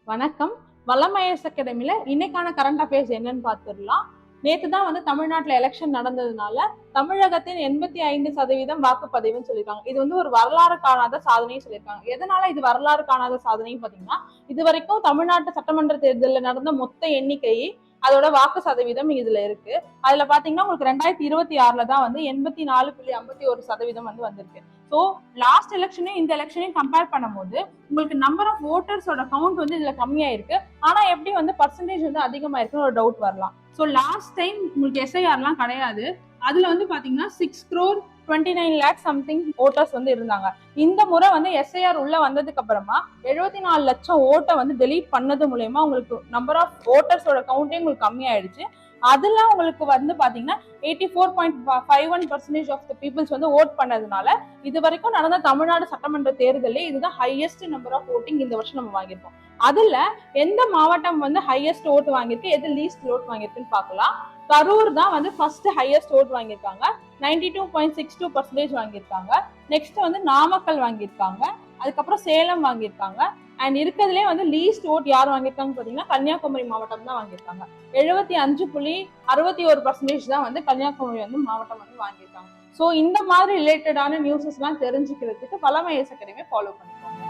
வணக்கம். வளம் ஐஏஎஸ் அகாடமில இன்னைக்கான கரண்ட் அஃபேர்ஸ் என்னன்னு பார்த்துடலாம். நேற்று தான் தமிழ்நாட்டில் எலெக்ஷன் நடந்ததுனால தமிழகத்தின் 85% வாக்குப்பதிவுன்னு சொல்லியிருக்காங்க. இது ஒரு வரலாறு காணாத சாதனைன்னு சொல்லியிருக்காங்க. எதனால இது வரலாறு காணாத சாதனைன்னு பாத்தீங்கன்னா, இது வரைக்கும் தமிழ்நாட்டு சட்டமன்ற தேர்தலில் நடந்த மொத்த எண்ணிக்கை அதோட வாக்கு சதவீதம் இதுல இருக்கு. அதுல பாத்தீங்கன்னா உங்களுக்கு 2026 தான் 84.51% வந்திருக்கு. ஸோ லாஸ்ட் எலெக்ஷனையும் இந்த எலெக்ஷனையும் கம்பேர் பண்ணும்போது உங்களுக்கு நம்பர் ஆஃப் ஓட்டர்ஸோட கவுண்ட் இதுல கம்மியா இருக்கு. ஆனா எப்படி பர்சன்டேஜ் அதிகமா இருக்குன்னு ஒரு டவுட் வரலாம். ஸோ லாஸ்ட் டைம் உங்களுக்கு எஸ்ஐஆர்லாம் கிடையாது. அதுல பாத்தீங்கன்னா 6,29,00,000 சம்திங் ஓட்டர்ஸ் இருந்தாங்க. இந்த முறை எஸ்ஐஆர் உள்ள வந்ததுக்கு அப்புறமா 74 லட்சம் ஓட்டை டெலீட் பண்ணது மூலயமா உங்களுக்கு நம்பர் ஆஃப் ஓட்டர்ஸோட கவுண்டே உங்களுக்கு கம்மியாயிடுச்சு. அதுல உங்களுக்கு பாத்தீங்கன்னா 84.51% ஆஃப் த பீப்புள்ஸ் ஓட் பண்ணதுனால இது வரைக்கும் நடந்த தமிழ்நாடு சட்டமன்ற தேர்தலே இதுதான் ஹையஸ்ட் நம்பர் ஆஃப் ஓட்டிங் இந்த வருஷம் நம்ம வாங்கியிருக்கோம். அதுல எந்த மாவட்டம் ஹையஸ்ட் ஓட் வாங்கியிருக்கு, எது லீஸ்ட் ஓட் வாங்கியிருக்குன்னு பார்க்கலாம். கரூர் தான் ஃபர்ஸ்ட் ஹையஸ்ட் ஓட் வாங்கியிருக்காங்க, 92.62% வாங்கியிருக்காங்க. நெக்ஸ்ட் நாமக்கல் வாங்கியிருக்காங்க, அதுக்கப்புறம் சேலம் வாங்கியிருக்காங்க. அண்ட் இருக்கிறதுலே லீஸ்ட் ஓட் யார் வாங்கியிருக்காங்க பாத்தீங்கன்னா கன்னியாகுமரி மாவட்டம் தான் வாங்கியிருக்காங்க. 75.61% தான் கன்னியாகுமரி மாவட்டம் வாங்கியிருக்காங்க. ஸோ இந்த மாதிரி ரிலேட்டடான நியூஸஸ் எல்லாம் தெரிஞ்சுக்கிறதுக்கு வளம் ஐஏஎஸ் அகாடமியை ஃபாலோ பண்ணிக்கோங்க.